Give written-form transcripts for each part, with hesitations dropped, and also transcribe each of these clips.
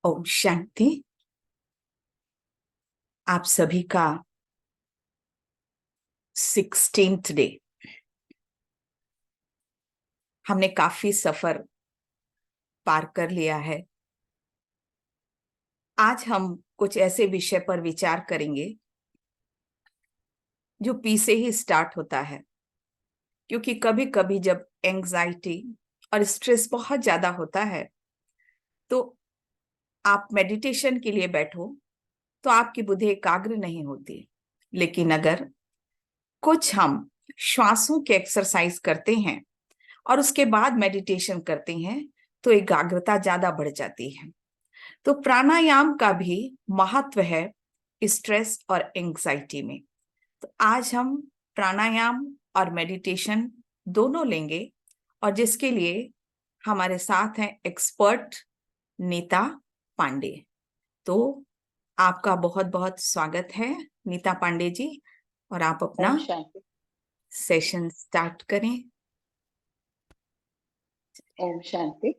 ओम शांति। आप सभी का 16th डे। हमने काफी सफर पार कर लिया है। आज हम कुछ ऐसे विषय पर विचार करेंगे जो पी से ही स्टार्ट होता है, क्योंकि कभी कभी जब एंजाइटी और स्ट्रेस बहुत ज्यादा होता है तो आप मेडिटेशन के लिए बैठो तो आपकी बुद्धि एकाग्र नहीं होती। लेकिन अगर कुछ हम श्वासों के एक्सरसाइज करते हैं और उसके बाद मेडिटेशन करते हैं तो एकाग्रता ज्यादा बढ़ जाती है। तो प्राणायाम का भी महत्व है स्ट्रेस और एंजाइटी में। तो आज हम प्राणायाम और मेडिटेशन दोनों लेंगे, और जिसके लिए हमारे साथ हैं एक्सपर्ट नीता पांडे। तो आपका बहुत बहुत स्वागत है नीता पांडे जी, और आप अपना ओम शांति। सेशन स्टार्ट करें। ओम शांति।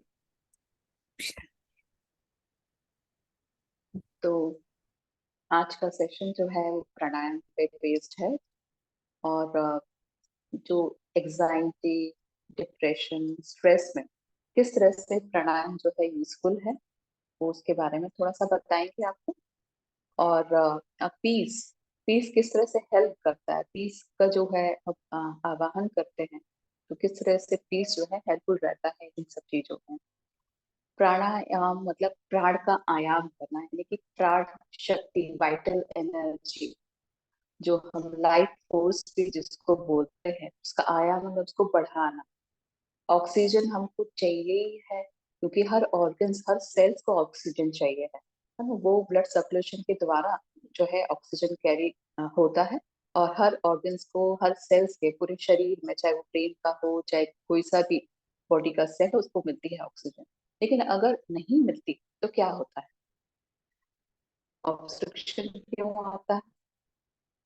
तो आज का सेशन जो है वो प्राणायाम पे बेस्ड है, और जो एग्जाइटी, डिप्रेशन, स्ट्रेस में किस तरह से प्राणायाम जो है यूजफुल है वो उसके बारे में थोड़ा सा बताएंगे आपको। और पीस पीस किस तरह से हेल्प करता है, पीस का जो है आवाहन करते हैं तो किस तरह से पीस जो है हेल्पफुल रहता है इन सब चीजों में। प्राणायाम मतलब प्राण का आयाम करना, यानी कि प्राण शक्ति, वाइटल एनर्जी, जो हम लाइफ फोर्स भी जिसको बोलते हैं, उसका आयाम मतलब उसको बढ़ाना। ऑक्सीजन हमको चाहिए ही है, क्योंकि हर ऑर्गन्स, हर सेल्स को ऑक्सीजन चाहिए है ना। वो ब्लड सर्कुलेशन के द्वारा जो है ऑक्सीजन कैरी होता है, और हर ऑर्गन्स को, हर सेल्स के पूरे शरीर में, चाहे वो ब्रेन का हो चाहे कोई सा भी बॉडी का सेल है, उसको मिलती है ऑक्सीजन। लेकिन अगर नहीं मिलती तो क्या होता है? ऑब्स्ट्रक्शन क्यों आता है?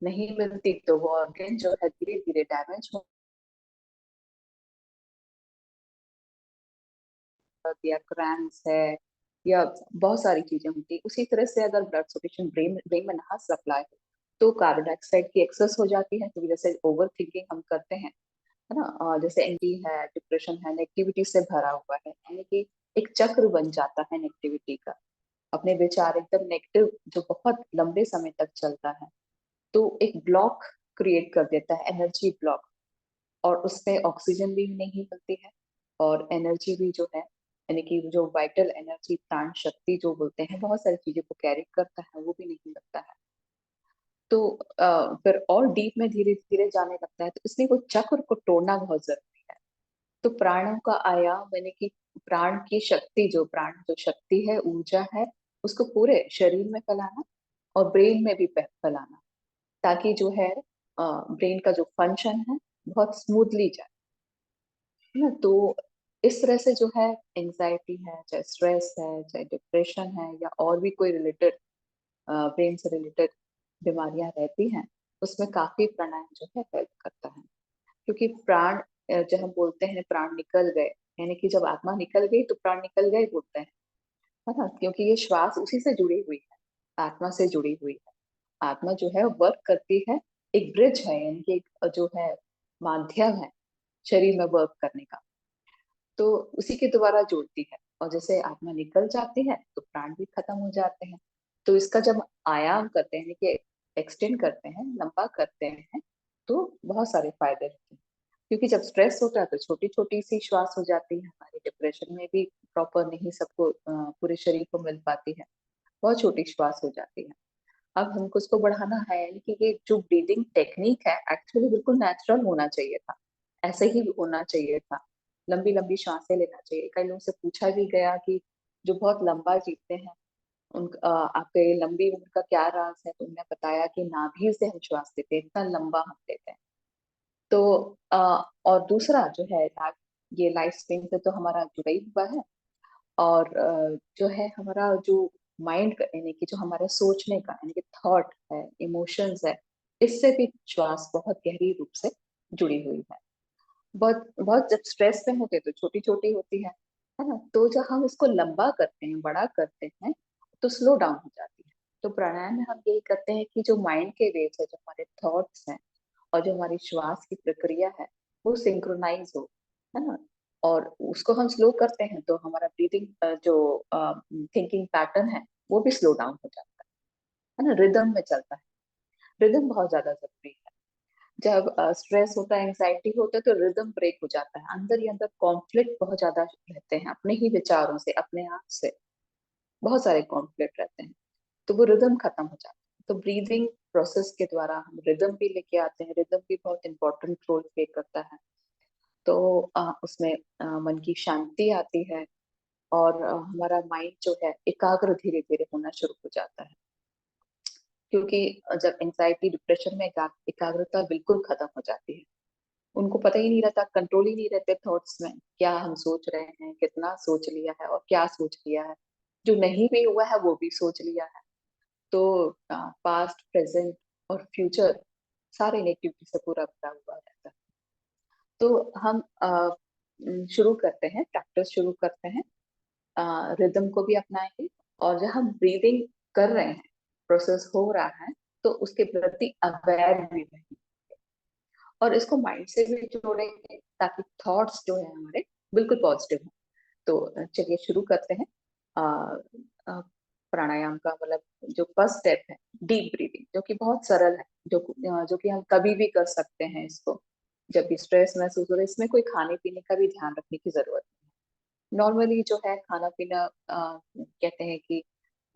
नहीं मिलती तो वो ऑर्गन जो है धीरे धीरे डैमेज हो, या क्रैम्स है, या बहुत सारी चीजें होती है। उसी तरह से अगर ब्लड सर्कुलेशन ब्रेन ब्रेन में ना सप्लाई हो तो कार्बन डाइऑक्साइड की एक्सेस हो जाती है, क्योंकि जैसे ओवर थिंकिंग हम करते हैं, है ना। जैसे एंटी है, डिप्रेशन है, नेगेटिविटी से भरा हुआ है, यानी कि एक चक्र बन जाता है नेगेटिविटी का। अपने विचार एकदम नेगेटिव जो बहुत लंबे समय तक चलता है, तो एक ब्लॉक क्रिएट कर देता है, एनर्जी ब्लॉक। और उससे ऑक्सीजन भी नहीं मिलती है, और एनर्जी भी जो है, यानी कि जो वाइटल एनर्जी, प्राण शक्ति जो बोलते हैं, बहुत सारी चीजों को कैरी करता है, वो भी नहीं मिलता है। तो फिर और डीप में धीरे धीरे जाने लगता है, तो इसलिए वो चक्र को तोड़ना बहुत जरूरी है। तो प्राणों का आयाम, यानी कि प्राण की शक्ति, जो प्राण जो शक्ति है, ऊर्जा है, उसको पूरे शरीर में फैलाना और ब्रेन में भी फैलाना, ताकि जो है ब्रेन का जो फंक्शन है बहुत स्मूथली जाए, है ना। तो इस तरह से जो है एंजाइटी है, चाहे स्ट्रेस है, चाहे डिप्रेशन है, या और भी कोई रिलेटेड ब्रेन से रिलेटेड बीमारियां रहती हैं, उसमें काफी प्राणायाम जो है हेल्प करता है। क्योंकि प्राण, जब हम बोलते हैं प्राण निकल गए, यानी कि जब आत्मा निकल गई तो प्राण निकल गए बोलते हैं, है ना। क्योंकि ये श्वास उसी से जुड़ी हुई है, आत्मा से जुड़ी हुई है। आत्मा जो है वर्क करती है, एक ब्रिज है, यानी कि एक जो है माध्यम है शरीर में वर्क करने का, तो उसी के द्वारा जोड़ती है। और जैसे आत्मा निकल जाती है तो प्राण भी खत्म हो जाते हैं। तो इसका जब आयाम करते हैं, यानी कि एक्सटेंड करते हैं, लंबा करते हैं, तो बहुत सारे फायदे होते हैं। क्योंकि जब स्ट्रेस होता है तो छोटी छोटी सी श्वास हो जाती है, हमारे डिप्रेशन में भी प्रॉपर नहीं सबको पूरे शरीर को मिल पाती है, बहुत छोटी श्वास हो जाती है। अब हमको उसको बढ़ाना है, यानी कि ये जो ब्रीदिंग टेक्निक है एक्चुअली बिल्कुल नेचुरल होना चाहिए था, ऐसे ही होना चाहिए था। लंबी लंबी सांसें लेना चाहिए। कई लोगों से पूछा भी गया कि जो बहुत लंबा जीते हैं उन आपके लंबी उम्र का क्या राज है, तो उन्होंने बताया कि नाभि से हम श्वास लेते हैं, इतना लंबा हम लेते हैं। तो और दूसरा जो है ये लाइफ स्पेन से तो हमारा जुड़ा ही हुआ है। और जो है हमारा जो माइंड का, यानी कि जो हमारे सोचने का, यानी कि थॉट है, इमोशंस है, इससे भी श्वास बहुत गहरी रूप से जुड़ी हुई है। बहुत बहुत जब स्ट्रेस में होते हैं तो छोटी छोटी होती है ना। तो जब हम इसको लंबा करते हैं, बड़ा करते हैं, तो स्लो डाउन हो जाती है। तो प्राणायाम में हम यही करते हैं कि जो माइंड के वेव्स है, जो हमारे थॉट्स हैं और जो हमारी श्वास की प्रक्रिया है, वो सिंक्रोनाइज हो, है ना। और उसको हम स्लो करते हैं तो हमारा ब्रीदिंग जो थिंकिंग पैटर्न है वो भी स्लो डाउन हो जाता है ना, रिदम में चलता है। रिदम बहुत ज्यादा जरूरी है। जब स्ट्रेस होता है, एंग्जाइटी होता है, तो रिदम ब्रेक हो जाता है, अंदर ही अंदर कॉन्फ्लिक्ट बहुत ज्यादा रहते हैं अपने ही विचारों से, अपने आप से बहुत सारे कॉन्फ्लिक्ट रहते हैं, तो वो रिदम खत्म हो जाता है। तो ब्रीदिंग प्रोसेस के द्वारा हम रिदम भी लेके आते हैं। रिदम भी बहुत इंपॉर्टेंट रोल प्ले करता है। तो उसमें मन की शांति आती है और हमारा माइंड जो है एकाग्र धीरे धीरे होना शुरू हो जाता है। क्योंकि जब एंजाइटी डिप्रेशन में एकाग्रता बिल्कुल खत्म हो जाती है, उनको पता ही नहीं रहता, कंट्रोल ही नहीं रहते थॉट्स में, क्या हम सोच रहे हैं, कितना सोच लिया है और क्या सोच लिया है, जो नहीं भी हुआ है वो भी सोच लिया है। तो पास्ट, प्रेजेंट और फ्यूचर सारे नेगेटिविटी से पूरा भरा हुआ रहता है। तो हम शुरू करते हैं, प्रैक्टिस शुरू करते हैं, रिदम को भी अपनाएंगे, और जब हम ब्रीदिंग कर रहे हैं, प्रोसेस हो रहा है, तो उसके प्रति अवेयर भी रहेंगे और इसको माइंड से भी जोड़ेंगे ताकि थॉट्स जो है हमारे बिल्कुल पॉजिटिव हो। तो चलिए शुरू करते हैं। अ, अ, प्राणायाम का मतलब जो फर्स्ट स्टेप है डीप ब्रीदिंग, जो कि बहुत सरल है, जो कि हम कभी भी कर सकते हैं इसको। जब भी स्ट्रेस महसूस हो रहा है, इसमें कोई खाने पीने का भी ध्यान रखने की जरूरत नहीं है। नॉर्मली जो है खाना पीना, कहते हैं कि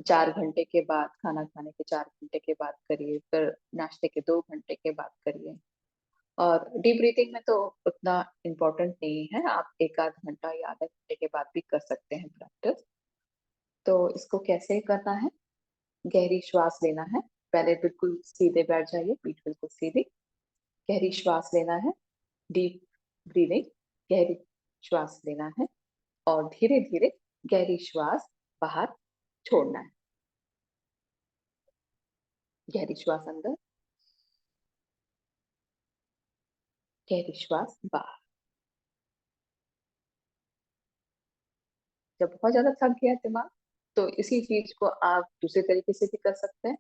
4 घंटे के बाद, खाना खाने के 4 घंटे के बाद करिए, फिर नाश्ते के 2 घंटे के बाद करिए। और डीप ब्रीथिंग में तो उतना इम्पोर्टेंट नहीं है, आप एक आध घंटा या आधे घंटे के बाद भी कर सकते हैं प्रैक्टिस। तो इसको कैसे करना है? गहरी श्वास लेना है। पहले बिल्कुल सीधे बैठ जाइए, पीठ बिल्कुल सीधी। गहरी श्वास लेना है, डीप ब्रीदिंग। गहरी श्वास लेना है और धीरे धीरे गहरी श्वास बाहर छोड़ना है। गहरी श्वास अंदर, गहरी श्वास बाहर। जब बहुत ज्यादा थक गया दिमाग, तो इसी चीज को आप दूसरे तरीके से भी कर सकते हैं।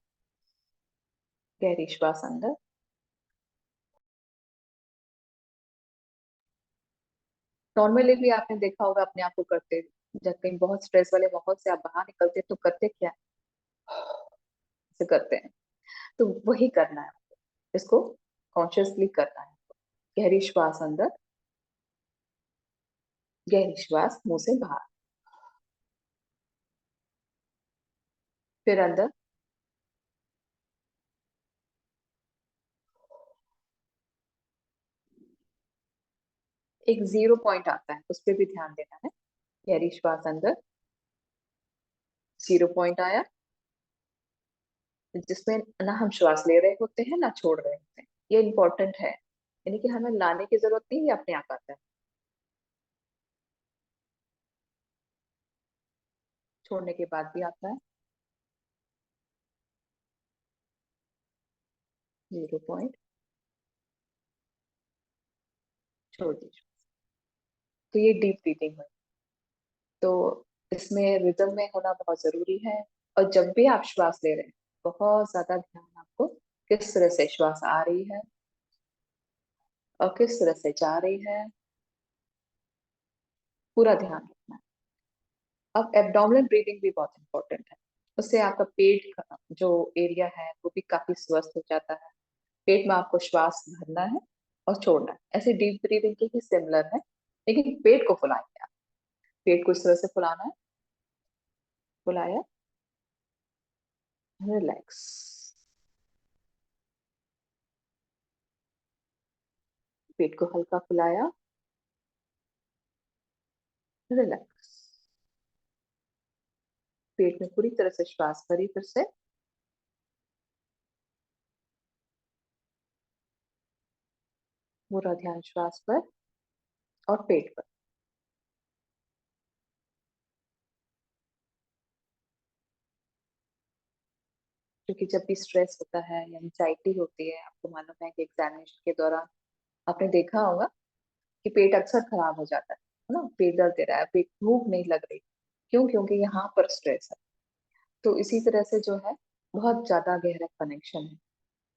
गहरी श्वास अंदर, नॉर्मली भी आपने देखा होगा अपने आप को करते, जब कहीं बहुत स्ट्रेस वाले माहौल से आप बाहर निकलते तो करते क्या से करते हैं, तो वही करना है। इसको कॉन्शियसली करना है। गहरी श्वास अंदर, गहरी श्वास मुंह से बाहर, फिर अंदर। एक जीरो पॉइंट आता है, उस पर भी ध्यान देना है। गहरी श्वास अंदर, जीरो पॉइंट आया, जिसमें ना हम श्वास ले रहे होते हैं ना छोड़ रहे होते हैं। ये इंपॉर्टेंट है, यानी कि हमें लाने की जरूरत नहीं, ये अपने आप आता है। छोड़ने के बाद भी आता है, जीरो पॉइंट, छोड़ दीजिए। तो ये डीप ब्रीथिंग है। तो इसमें रिदम में होना बहुत जरूरी है। और जब भी आप श्वास ले रहे हैं, बहुत ज्यादा ध्यान आपको किस तरह से श्वास आ रही है और किस तरह से जा रही है, पूरा ध्यान रखना है। अब एब्डोमिनल ब्रीदिंग भी बहुत इंपॉर्टेंट है। उससे आपका पेट का जो एरिया है वो भी काफी स्वस्थ हो जाता है। पेट में आपको श्वास भरना है और छोड़ना है, ऐसे डीप ब्रीदिंग के ही सिमिलर है, लेकिन पेट को फुलाएंगे आप। पेट को इस तरह से फुलाना है, फुलाया, रिलैक्स। पेट को हल्का फुलाया, रिलैक्स। पेट में पूरी तरह से श्वास भरी, फिर से पूरा ध्यान श्वास पर और पेट पर। क्योंकि जब भी स्ट्रेस होता है या एंजाइटी होती है, आपको मालूम है कि एग्जामिनेशन के दौरान आपने देखा होगा कि पेट अक्सर खराब हो जाता है ना, पेट दर्द दे रहा है, पेट भूख नहीं लग रही। क्यों? क्योंकि यहाँ पर स्ट्रेस है। तो इसी तरह से जो है बहुत ज्यादा गहरा कनेक्शन है।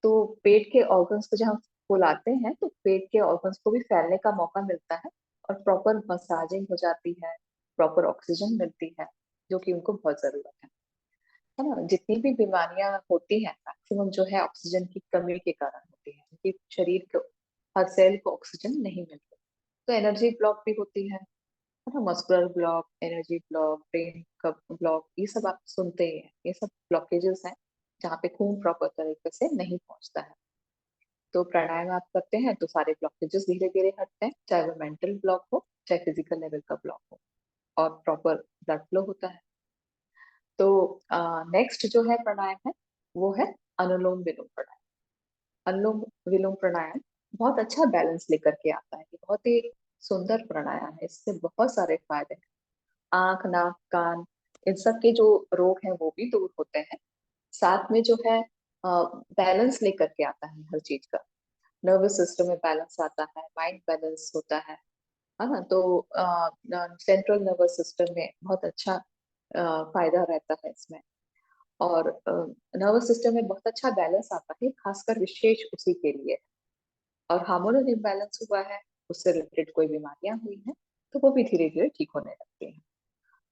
तो पेट के ऑर्गन्स को जब हम फुलाते हैं तो पेट के ऑर्गन्स को भी फैलने का मौका मिलता है, और प्रॉपर मसाजिंग हो जाती है, प्रॉपर ऑक्सीजन मिलती है, जो कि उनको बहुत जरूरत है ना। जितनी भी बीमारियां होती हैं मैक्सिमम जो है ऑक्सीजन की कमी के कारण होती है, क्योंकि शरीर को, हर सेल को ऑक्सीजन नहीं मिलती। तो एनर्जी ब्लॉक भी होती है ना, muscular block, energy block, brain का ब्लॉक, ये सब आप सुनते ही हैं। ये सब ब्लॉकेजेस हैं जहाँ पे खून प्रॉपर तरीके से नहीं पहुंचता है। तो प्राणायाम आप करते हैं तो सारे ब्लॉकेजेस धीरे धीरे हटते हैं, चाहे वो मेंटल ब्लॉक हो चाहे फिजिकल लेवल का ब्लॉक हो, और प्रॉपर ब्लड फ्लो होता है। तो नेक्स्ट जो है प्राणायाम है, वो है अनुलोम विलोम प्राणायाम। अनुलोम विलोम प्राणायाम बहुत अच्छा बैलेंस लेकर के आता है। ये बहुत ही सुंदर प्राणायाम है, इससे बहुत सारे फायदे हैं। आंख, नाक, कान, इन सब के जो रोग हैं वो भी दूर होते हैं। साथ में जो है बैलेंस लेकर के आता है हर चीज का। नर्वस सिस्टम में बैलेंस आता है, माइंड बैलेंस होता है ना। तो सेंट्रल नर्वस सिस्टम में बहुत अच्छा फायदा रहता है इसमें। और नर्वस सिस्टम में बहुत अच्छा बैलेंस आता है, खासकर विशेष उसी के लिए। और हार्मोनल इम्बैलेंस हुआ है, उससे रिलेटेड कोई बीमारियां हुई हैं, तो वो भी धीरे धीरे ठीक होने लगती हैं।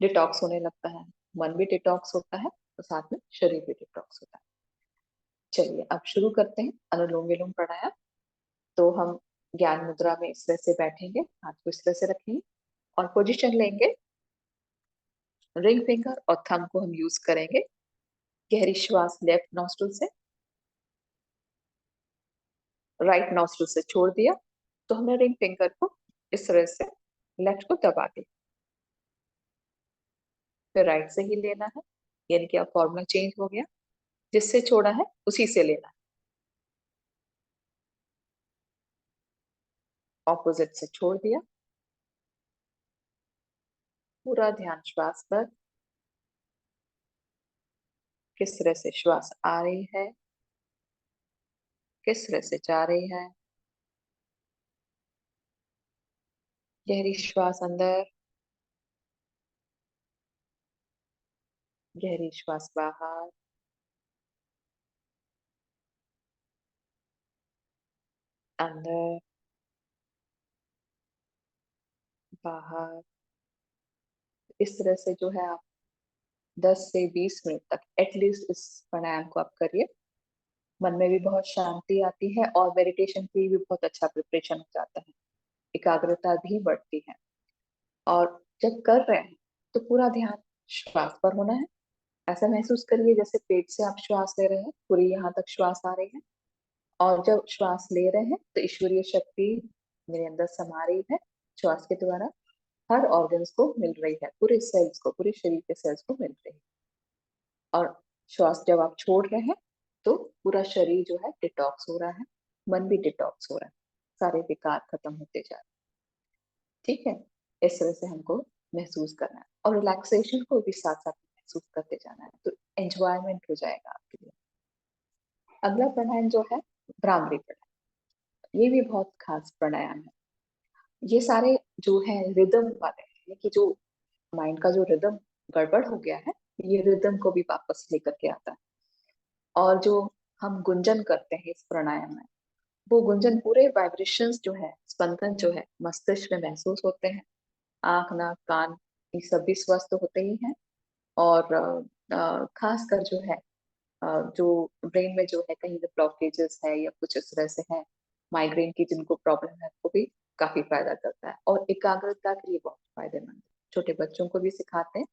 डिटॉक्स होने लगता है, मन भी डिटॉक्स होता है, और साथ में शरीर भी डिटॉक्स होता है। चलिए अब शुरू करते हैं अनुलोम विलोम प्राणायाम। तो हम ज्ञान मुद्रा में इस तरह से बैठेंगे, हाथ को इस तरह से रखेंगे, और पोजीशन लेंगे। रिंग फिंगर और थंब को हम यूज करेंगे। गहरी श्वास लेफ्ट नॉस्ट्रिल से, राइट नॉस्ट्रिल से छोड़ दिया, तो हमने रिंग फिंगर को इस तरह से लेफ्ट को दबा दिया। फिर राइट से ही लेना है, यानी कि अब फॉर्मूला चेंज हो गया, जिससे छोड़ा है उसी से लेना है। ऑपोजिट से छोड़ दिया। पूरा ध्यान श्वास पर, किस तरह से श्वास आ रही है, किस तरह से जा रही है। गहरी श्वास अंदर, गहरी श्वास बाहर, अंदर, बाहर। इस तरह से जो है आप 10 से 20 मिनट तक एटलीस्ट इस प्राणायाम को आप करिए। मन में भी बहुत शांति आती है, और मेडिटेशन के लिए भी बहुत अच्छा प्रिपरेशन हो जाता है, एकाग्रता भी बढ़ती है। और जब कर रहे हैं तो पूरा ध्यान श्वास पर होना है। ऐसा महसूस करिए जैसे पेट से आप श्वास ले रहे हैं, पूरी यहाँ तक श्वास आ रही है, और जब श्वास ले रहे हैं तो ईश्वरीय शक्ति मेरे अंदर समा रही है, श्वास के द्वारा हर ऑर्गन्स को मिल रही है, पूरे सेल्स को, पूरे शरीर के सेल्स को मिल रही है। और श्वास जब आप छोड़ रहे हैं तो पूरा शरीर जो है डिटॉक्स हो रहा है, मन भी डिटॉक्स हो रहा है, सारे विकार खत्म होते जा रहे हैं। ठीक है, इस तरह से हमको महसूस करना है, और रिलैक्सेशन को भी साथ साथ महसूस करते जाना है, तो एंजॉयमेंट हो जाएगा आपके लिए। अगला प्राणायाम जो है भ्रामरी प्राणायाम, ये भी बहुत खास प्राणायाम है। ये सारे जो है रिदम वाले हैं, यानी कि जो माइंड का जो रिदम गड़बड़ हो गया है, ये रिदम को भी वापस लेकर के आता है। और जो हम गुंजन करते हैं इस प्राणायाम में, वो गुंजन पूरे वाइब्रेशंस जो है, स्पंदन जो है मस्तिष्क में महसूस होते हैं। आंख, नाक, कान, ये सब भी स्वस्थ होते ही हैं। और खास कर जो है जो ब्रेन में जो है कहीं भी ब्लॉकेजेस है या कुछ इस तरह से है, माइग्रेन की जिनको प्रॉब्लम है, वो भी काफी फायदा करता है, और एकाग्रता के लिए बहुत फायदेमंद है। छोटे बच्चों को भी सिखाते हैं,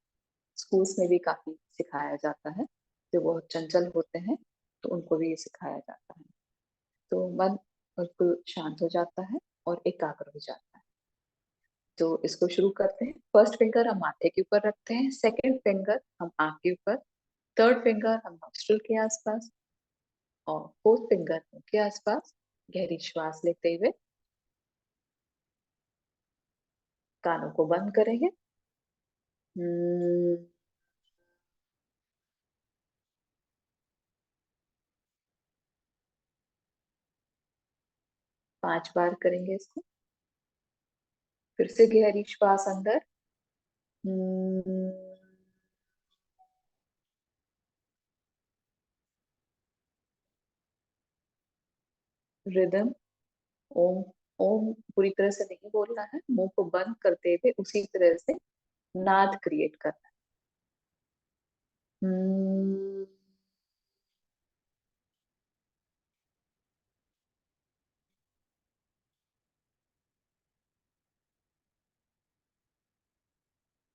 स्कूल्स में भी काफी सिखाया जाता है। जो बहुत चंचल होते हैं तो उनको भी ये सिखाया जाता है। तो मन बिल्कुल शांत हो जाता है और एकाग्र हो जाता है। तो इसको शुरू करते हैं। फर्स्ट फिंगर हम माथे के ऊपर रखते हैं, सेकंड फिंगर हम आंख के ऊपर, थर्ड फिंगर हम नॉस्ट्रिल के आसपास, और फोर्थ फिंगर मुंह के आसपास। गहरी श्वास लेते हुए कानों को बंद करेंगे। हम्म, 5 बार करेंगे इसको। फिर से गहरी श्वास अंदर। हम्म, रिदम, ओम, ओम पूरी तरह से नहीं बोलना है, मुंह को बंद करते हुए उसी तरह से नाद क्रिएट करना है।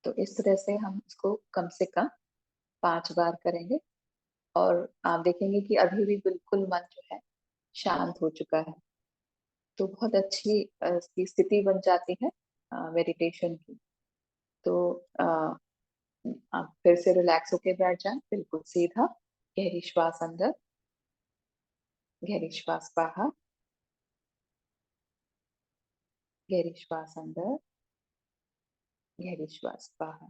तो इस तरह से हम इसको कम से कम 5 बार करेंगे, और आप देखेंगे कि अभी भी बिल्कुल मन जो है शांत हो चुका है। तो बहुत अच्छी इसकी स्थिति बन जाती है मेडिटेशन की। तो आप फिर से रिलैक्स होके बैठ जाएं, बिल्कुल सीधा। गहरी श्वास अंदर, गहरी श्वास बाहर, गहरी श्वास अंदर, गहरी श्वास बाहर।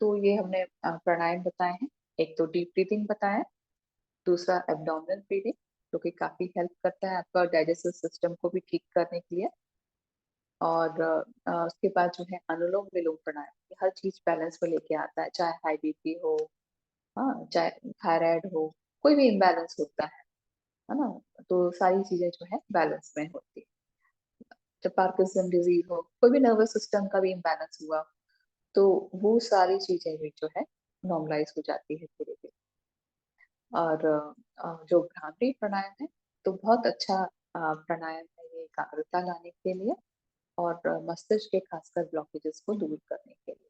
तो ये हमने प्राणायाम बताए हैं। एक तो डीप ब्रीथिंग बताया, दूसरा एब्डोमिनल ब्रीदिंग, जो कि काफी हेल्प करता है आपका डाइजेस्टिव सिस्टम को भी ठीक करने के लिए। और उसके बाद जो है अनुलोम विलोम प्राणायाम, ये हर चीज बैलेंस में लेके आता है, चाहे हाई बीपी हो, हाँ, चाहे थायराइड हो, कोई भी इम्बैलेंस होता है ना, तो सारी चीजें जो है बैलेंस में होती है। जब पार्किंसन डिजीज हो, कोई भी नर्वस सिस्टम का भी इम्बैलेंस हुआ, तो वो सारी चीजें भी जो है नॉर्मलाइज हो जाती है धीरे धीरे। और जो भ्रामरी प्राणायाम है, तो बहुत अच्छा प्राणायाम है ये एकाग्रता लाने के लिए, और मस्तिष्क के खासकर ब्लॉकेजेस को दूर करने के लिए।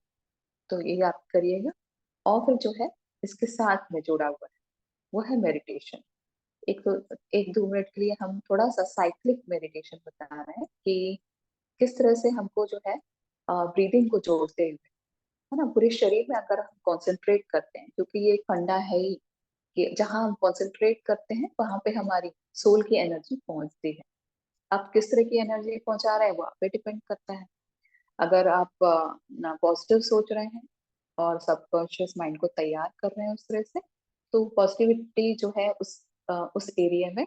तो ये आप करिएगा। और फिर जो है इसके साथ में जुड़ा हुआ है वो है मेडिटेशन। एक तो 1-2 मिनट के लिए हम थोड़ा सा साइक्लिक मेडिटेशन बता रहे हैं कि किस तरह से हमको जो है ब्रीदिंग को जोड़ते हुए, है ना, पूरे शरीर में अगर हम कंसंट्रेट करते हैं, क्योंकि ये एक फंडा है ही कि जहां हम कंसंट्रेट करते हैं वहां पे हमारी सोल की एनर्जी पहुंचती है। आप किस तरह की एनर्जी पहुंचा रहे हैं वो आप पे डिपेंड करता है। अगर आप ना पॉजिटिव सोच रहे हैं सबकॉन्शियस माइंड को तैयार कर रहे हैं उस तरह से, तो पॉजिटिविटी जो है उस एरिया में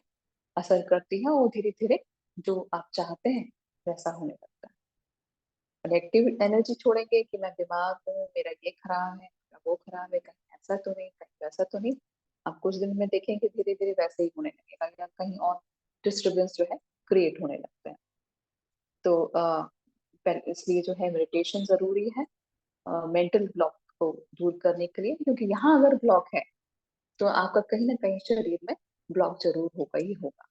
असर करती है, और धीरे धीरे जो आप चाहते हैं वैसा होने लगता है। नेगेटिव एनर्जी छोड़ेंगे कि मैं बीमार हूँ, मेरा ये खराब है, मेरा वो खराब है, कहीं ऐसा तो नहीं, कहीं वैसा तो नहीं, आप कुछ दिन में देखेंगे धीरे धीरे वैसे ही होने लगेगा, या कहीं और डिस्टरबेंस जो है क्रिएट होने लगता है। तो इसलिए जो है मेडिटेशन जरूरी है मेंटल ब्लॉक को दूर करने के लिए, क्योंकि यहाँ अगर ब्लॉक है तो आपका कहीं ना कहीं शरीर में ब्लॉक जरूर होगा ही होगा,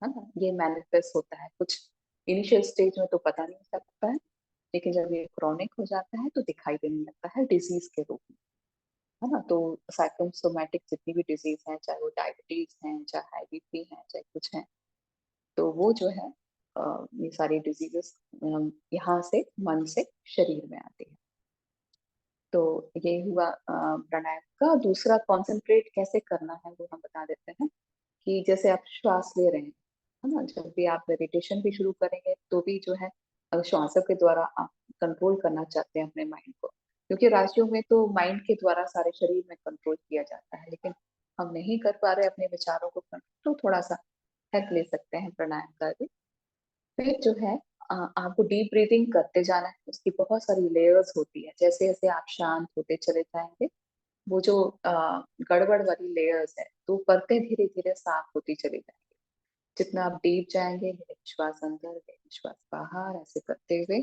है ना। ये मैनिफेस्ट होता है कुछ इनिशियल स्टेज में तो पता नहीं लगता है, लेकिन जब ये क्रॉनिक हो जाता है तो दिखाई देने लगता है डिजीज के रूप में, है ना। तो साइकोसोमैटिक जितनी भी डिजीज है, चाहे वो डायबिटीज है, चाहे हाई बीपी है, चाहे कुछ है, तो वो जो है ये सारी डिजीजेस यहाँ से मन से शरीर में आती है। तो ये हुआ प्राणायाम का। दूसरा कंसंट्रेट कैसे करना है वो हम बता देते हैं, कि जैसे आप श्वास ले रहे हैं, है ना, जब भी आप मेडिटेशन भी शुरू करेंगे तो भी जो है अगर श्वासों के द्वारा आप कंट्रोल करना चाहते हैं अपने माइंड को, क्योंकि राशियों में तो माइंड के द्वारा सारे शरीर में कंट्रोल किया जाता है, लेकिन हम नहीं कर पा रहे अपने विचारों को कंट्रोल, तो थोड़ा सा हेल्प ले सकते हैं प्राणायाम का भी। फिर जो है आपको डीप ब्रीदिंग करते जाना है, उसकी बहुत सारी लेयर्स होती है, जैसे जैसे आप शांत होते चले जाएंगे, वो जो गड़बड़ वाली लेयर्स है तो परतें धीरे धीरे साफ होती चली जाएंगी। जितना आप डीप जाएंगे, गहरी श्वास अंदर, गहरी श्वास बाहर, ऐसे करते हुए,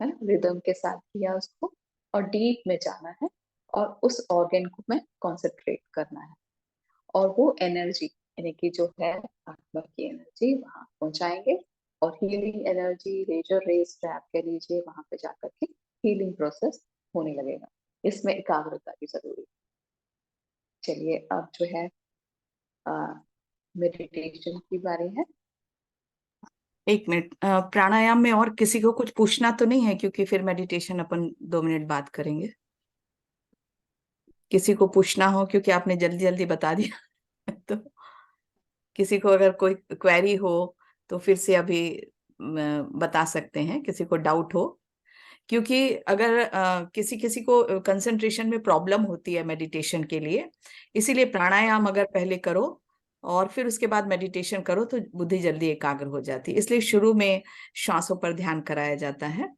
है ना, रिदम के साथ किया उसको, और डीप में जाना है, और उस ऑर्गन को में कंसंट्रेट करना है, और वो एनर्जी यानी कि जो है आत्मा की एनर्जी वहां पहुंचाएंगे, और healing energy, laser rays trap कह लीजिए, वहां पे जाकर के हीलिंग प्रोसेस होने लगेगा। इसमें एकाग्रता भी जरूरी है। चलिए अब जो है मेडिटेशन की बारी है। एक मिनट, प्राणायाम में और किसी को कुछ पूछना तो नहीं है, क्योंकि फिर मेडिटेशन अपन 2 मिनट बात करेंगे। किसी को पूछना हो, क्योंकि आपने जल्दी जल्दी बता दिया तो किसी को अगर कोई क्वेरी हो तो फिर से अभी बता सकते हैं, किसी को डाउट हो। क्योंकि अगर किसी किसी को कंसंट्रेशन में प्रॉब्लम होती है मेडिटेशन के लिए, इसीलिए प्राणायाम अगर पहले करो और फिर उसके बाद मेडिटेशन करो तो बुद्धि जल्दी एकाग्र हो जाती है, इसलिए शुरू में श्वासों पर ध्यान कराया जाता है।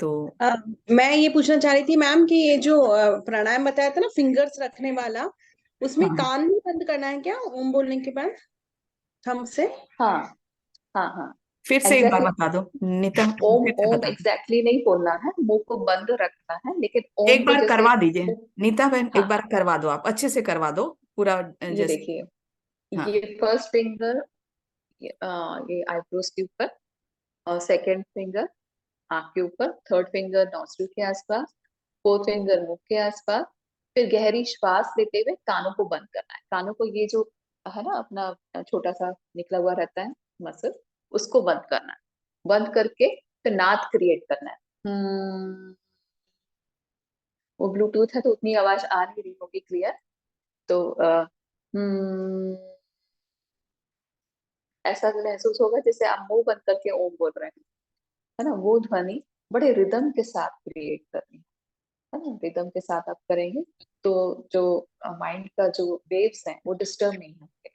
तो अ, मैं ये पूछना चाह रही थी मैम कि ये जो प्राणायाम बताया था ना फिंगर्स रखने वाला, उसमें हाँ, कान भी बंद करना है क्या ओम बोलने के बाद? हमसे हाँ हाँ हाँ। फिर से एक बार एग्जैक्टली बता दो नीता, ओम फिर से ओम बता दो। एग्जैक्टली नहीं बोलना है, मुंह को बंद रखना है, लेकिन ओम एक को बार जैसे करवा दीजिए मुंह। नीता बहन, एक हाँ, बार करवा दो, आप अच्छे से करवा दो पूरा ये जैसे। देखिए, हाँ ये फर्स्ट फिंगर ये आईब्रोज के ऊपर, और सेकंड फिंगर आंख के ऊपर, थर्ड फिंगर नोस्ट्रिल के आसपास, फोर्थ फिंगर मुंह के आसपास। फिर गहरी श्वास लेते हुए कानों को बंद करना है। कानों को ये जो है ना अपना छोटा सा निकला हुआ रहता है मसल, उसको बंद करना है। बंद करके फिर नाद क्रिएट करना है। वो ब्लूटूथ है तो उतनी आवाज आ नहीं रही होगी क्लियर, तो हम्म, ऐसा महसूस होगा जैसे आप मुंह बंद करके ओम बोल रहे हैं, है ना। वो ध्वनि बड़े रिदम के साथ क्रिएट करनी है ना। रिदम के साथ आप करेंगे तो जो माइंड का जो वेव्स हैं वो डिस्टर्ब नहीं होंगे,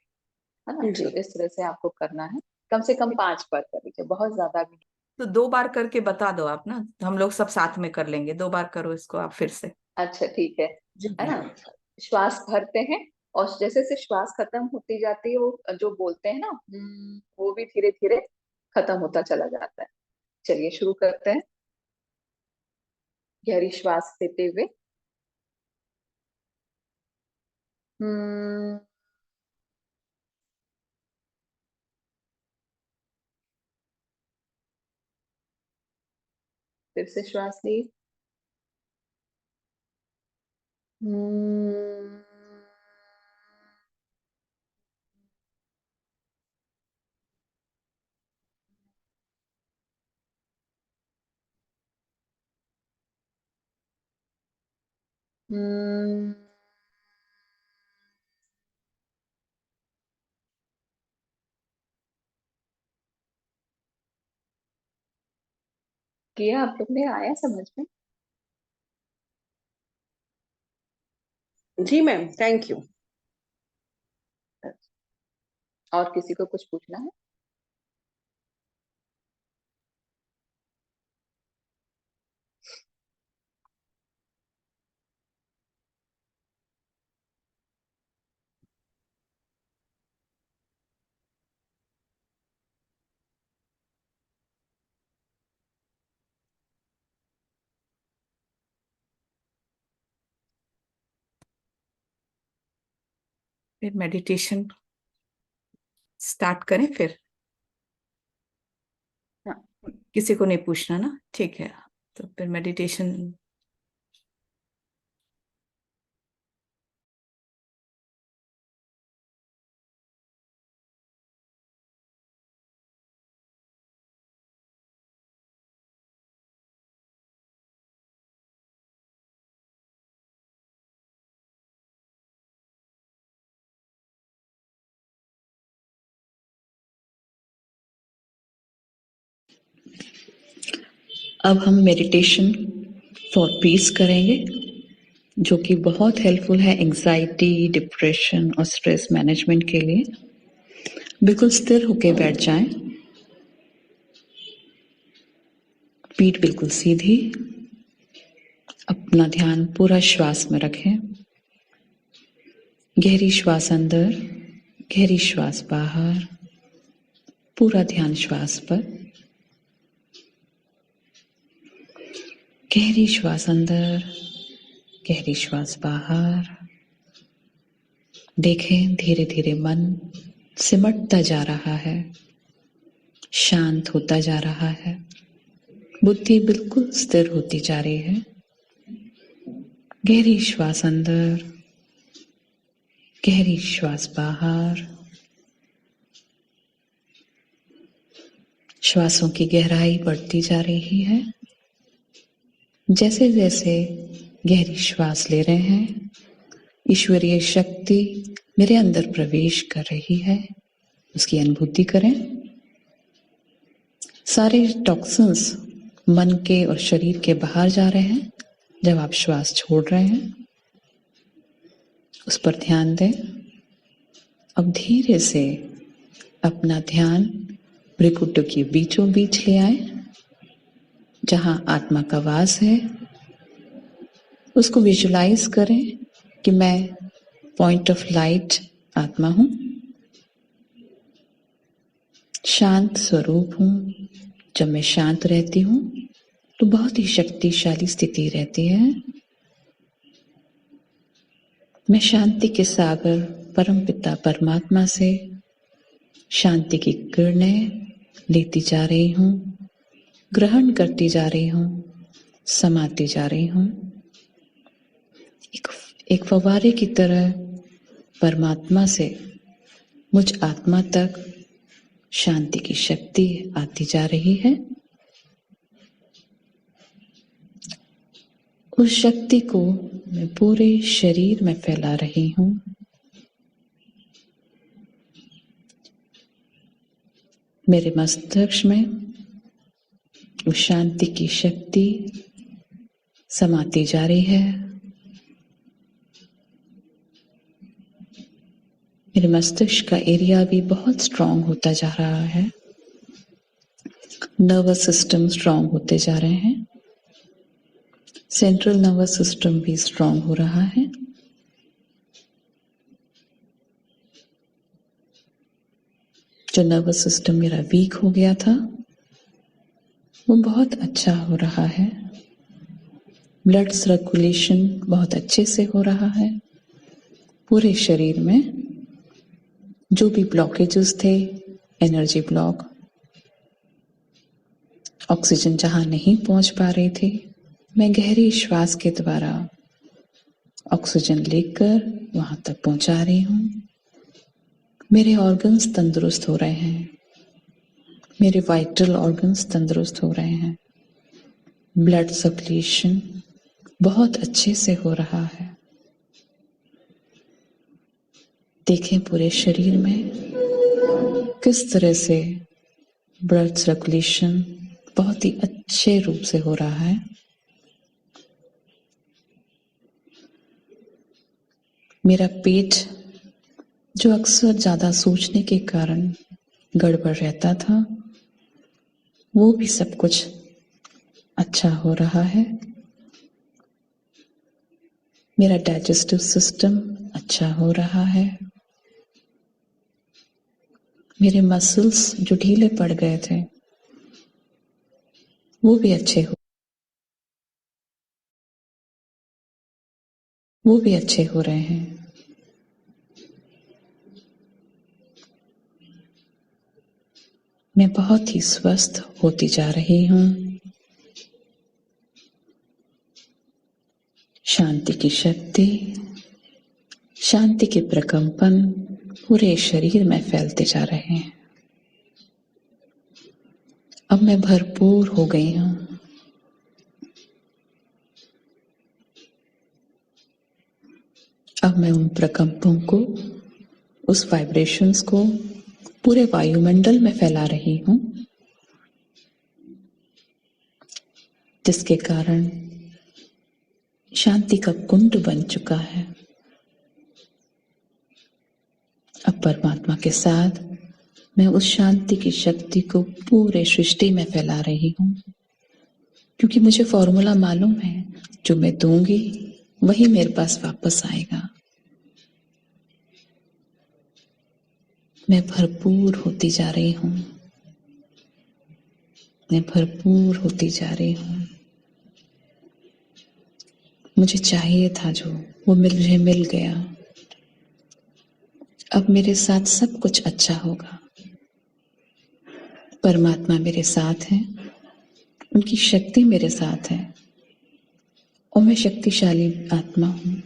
है ना। जी तो इस तरह से आपको करना है। कम से कम 5 बार कर लीजिए, बहुत ज्यादा भी नहीं। तो 2 बार करके बता दो आप ना, तो हम लोग सब साथ में कर लेंगे। 2 बार करो इसको आप फिर से। अच्छा ठीक जी है ना। श्वास भरते हैं, और जैसे जैसे श्वास खत्म होती जाती है, वो जो बोलते हैं ना वो भी धीरे धीरे खत्म होता चला जाता है। चलिए शुरू करते हैं। गहरी श्वास लेते हुए, हम्म, फिर से श्वास ली, हम्म, हम्म। किया आप लोग ने, आया समझ में? जी मैम, थैंक यू। और किसी को कुछ पूछना है? फिर मेडिटेशन स्टार्ट करें फिर। हाँ। किसी को नहीं पूछना ना, ठीक है। तो फिर मेडिटेशन। अब हम मेडिटेशन फॉर पीस करेंगे, जो कि बहुत हेल्पफुल है एंजाइटी, डिप्रेशन और स्ट्रेस मैनेजमेंट के लिए। बिल्कुल स्थिर होके बैठ जाएं, पीठ बिल्कुल सीधी, अपना ध्यान पूरा श्वास में रखें। गहरी श्वास अंदर, गहरी श्वास बाहर, पूरा ध्यान श्वास पर। गहरी श्वास अंदर, गहरी श्वास बाहर। देखें धीरे धीरे मन सिमटता जा रहा है, शांत होता जा रहा है, बुद्धि बिल्कुल स्थिर होती जा रही है। गहरी श्वास अंदर, गहरी श्वास बाहर। श्वासों की गहराई बढ़ती जा रही है। जैसे जैसे गहरी श्वास ले रहे हैं, ईश्वरीय शक्ति मेरे अंदर प्रवेश कर रही है, उसकी अनुभूति करें। सारे टॉक्सिन्स मन के और शरीर के बाहर जा रहे हैं जब आप श्वास छोड़ रहे हैं, उस पर ध्यान दें। अब धीरे से अपना ध्यान भ्रिकुटियों के बीचों बीच ले आए, जहां आत्मा का वास है। उसको विजुलाइज करें कि मैं पॉइंट ऑफ लाइट आत्मा हूं। शांत स्वरूप हूँ। जब मैं शांत रहती हूँ तो बहुत ही शक्तिशाली स्थिति रहती है। मैं शांति के सागर परमपिता परमात्मा से शांति की किरणें लेती जा रही हूँ, ग्रहण करती जा रही हूँ, समाती जा रही हूँ। एक फव्वारे की तरह परमात्मा से मुझ आत्मा तक शांति की शक्ति आती जा रही है। उस शक्ति को मैं पूरे शरीर में फैला रही हूँ। मेरे मस्तिष्क में उस शांति की शक्ति समाती जा रही है। मेरे मस्तिष्क का एरिया भी बहुत स्ट्रांग होता जा रहा है। नर्वस सिस्टम स्ट्रांग होते जा रहे हैं। सेंट्रल नर्वस सिस्टम भी स्ट्रांग हो रहा है। जो नर्वस सिस्टम मेरा वीक हो गया था वो बहुत अच्छा हो रहा है। ब्लड सर्कुलेशन बहुत अच्छे से हो रहा है। पूरे शरीर में जो भी ब्लॉकेजेस थे, एनर्जी ब्लॉक, ऑक्सीजन जहां नहीं पहुंच पा रही थी, मैं गहरी श्वास के द्वारा ऑक्सीजन लेकर वहां तक पहुंचा रही हूं। मेरे ऑर्गन्स तंदुरुस्त हो रहे हैं। मेरे वाइटल ऑर्गन्स तंदुरुस्त हो रहे हैं। ब्लड सर्कुलेशन बहुत अच्छे से हो रहा है। देखें पूरे शरीर में किस तरह से ब्लड सर्कुलेशन बहुत ही अच्छे रूप से हो रहा है। मेरा पेट जो अक्सर ज्यादा सोचने के कारण गड़बड़ रहता था, वो भी सब कुछ अच्छा हो रहा है। मेरा डाइजेस्टिव सिस्टम अच्छा हो रहा है। मेरे मसल्स जो ढीले पड़ गए थे वो भी अच्छे हो रहे हैं। मैं बहुत ही स्वस्थ होती जा रही हूँ। शांति की शक्ति, शांति के प्रकंपन पूरे शरीर में फैलते जा रहे हैं। अब मैं भरपूर हो गई हूँ। अब मैं उन प्रकंपों को, उस वाइब्रेशंस को पूरे वायुमंडल में फैला रही हूँ, जिसके कारण शांति का कुंड बन चुका है। अब परमात्मा के साथ मैं उस शांति की शक्ति को पूरे सृष्टि में फैला रही हूँ, क्योंकि मुझे फॉर्मूला मालूम है, जो मैं दूंगी वही मेरे पास वापस आएगा। मैं भरपूर होती जा रही हूँ। मैं भरपूर होती जा रही हूँ। मुझे चाहिए था जो, वो मुझे मिल गया। अब मेरे साथ सब कुछ अच्छा होगा। परमात्मा मेरे साथ है, उनकी शक्ति मेरे साथ है और मैं शक्तिशाली आत्मा हूँ।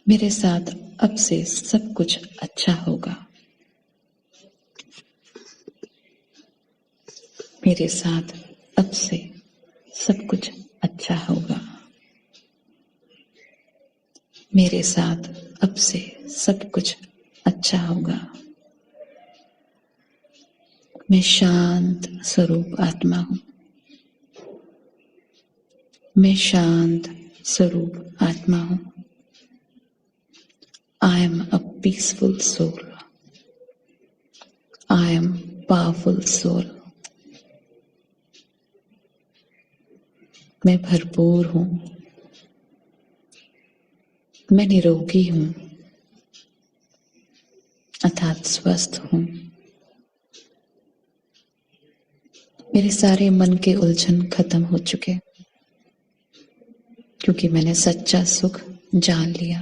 मेरे साथ अब से सब कुछ अच्छा होगा। मेरे साथ अब से सब कुछ अच्छा होगा। मेरे साथ अब से सब कुछ अच्छा होगा। मैं शांत स्वरूप आत्मा हूँ। मैं शांत स्वरूप आत्मा हूँ। I am a peaceful soul. I am powerful soul. मैं भरपूर हूँ। मैं निरोगी हूँ, अर्थात स्वस्थ हूँ। मेरे सारे मन के उलझन खत्म हो चुके, क्योंकि मैंने सच्चा सुख जान लिया।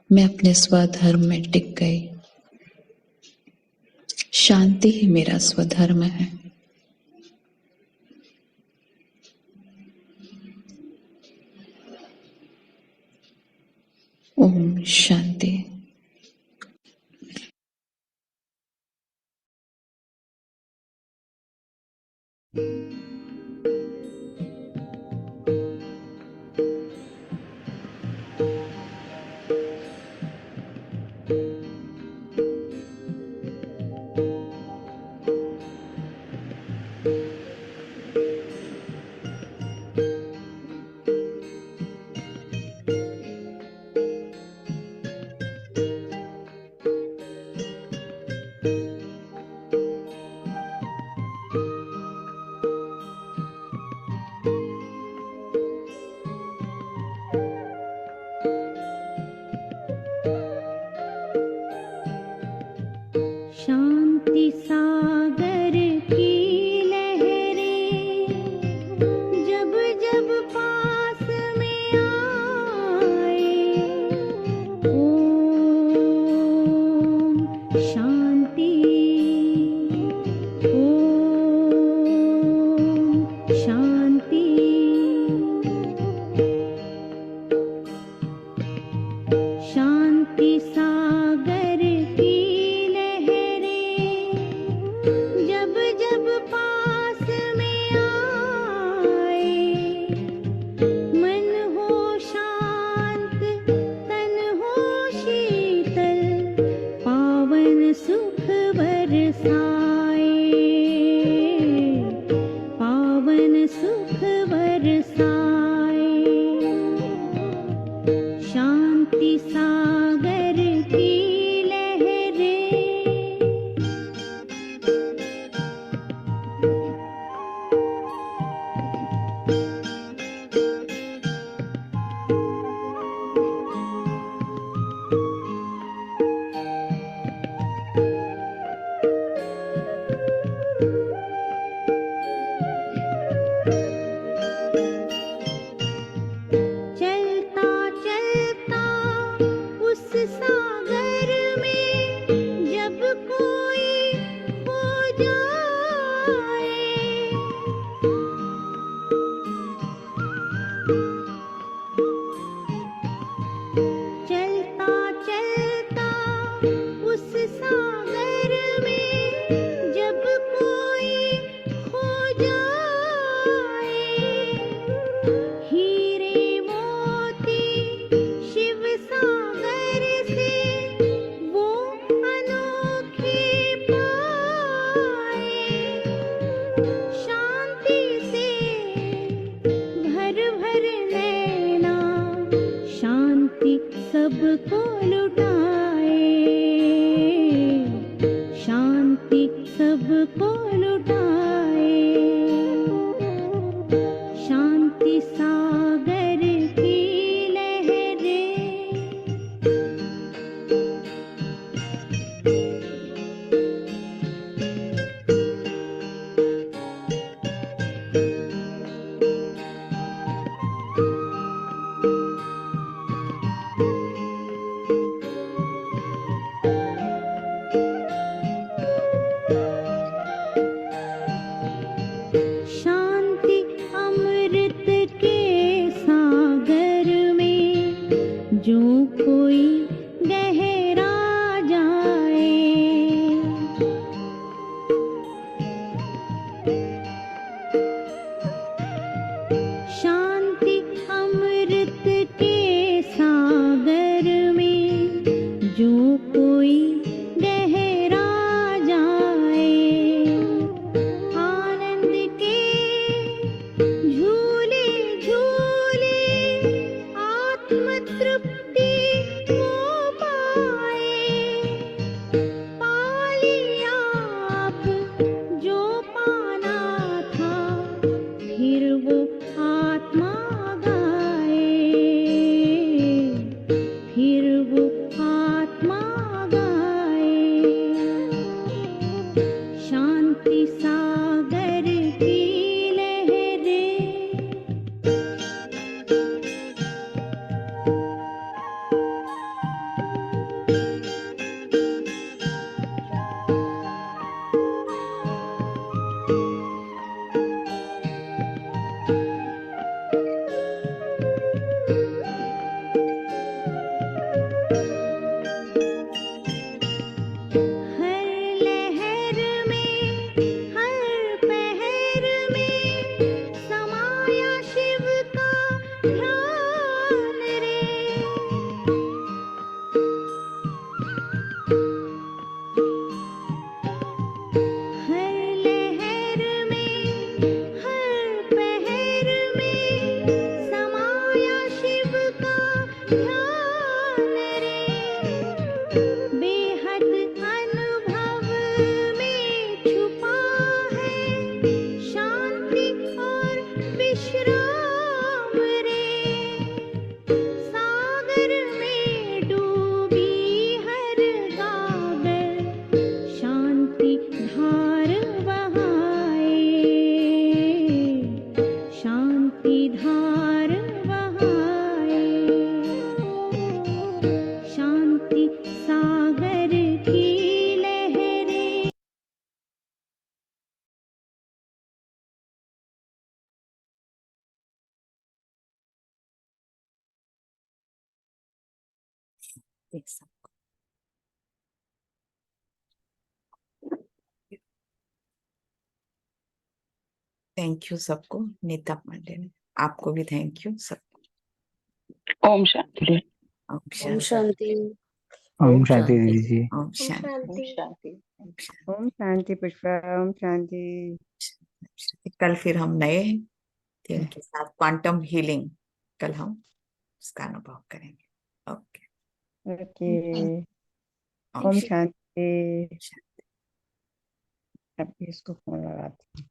मैं अपने स्वधर्म में टिक गई। शांति ही मेरा स्वधर्म है। ओम शांति। शांति सागर की लहरें जब जब पास में आए, ओम शांति, ओम शांति। शांति सागर की जब जब पास में आए, मन हो शांत तन हो शीतल, पावन सुख बरसाए, पावन सुख बरसाए। शांति सागर की सबको लुटाए, शांति सबको लुटाए। शांति सागर की लहरें शांति अमृत के देख सबको। थैंक यू सबको। नीता पांडे ने आपको भी थैंक यू सबको। ओम शांति। ओम ओम शांति। शांति। ओम शांति दीदी जी। ओम ओम शांति। शांति। ओम शांति। ओम शांति पुष्पा। ओम शांति। कल फिर हम नए थीम के साथ क्वांटम हीलिंग, कल हम उसका अनुभव करेंगे। ओके। ओके। ओम ओम शांति। शांति। अब इसको फोन लगाते हैं।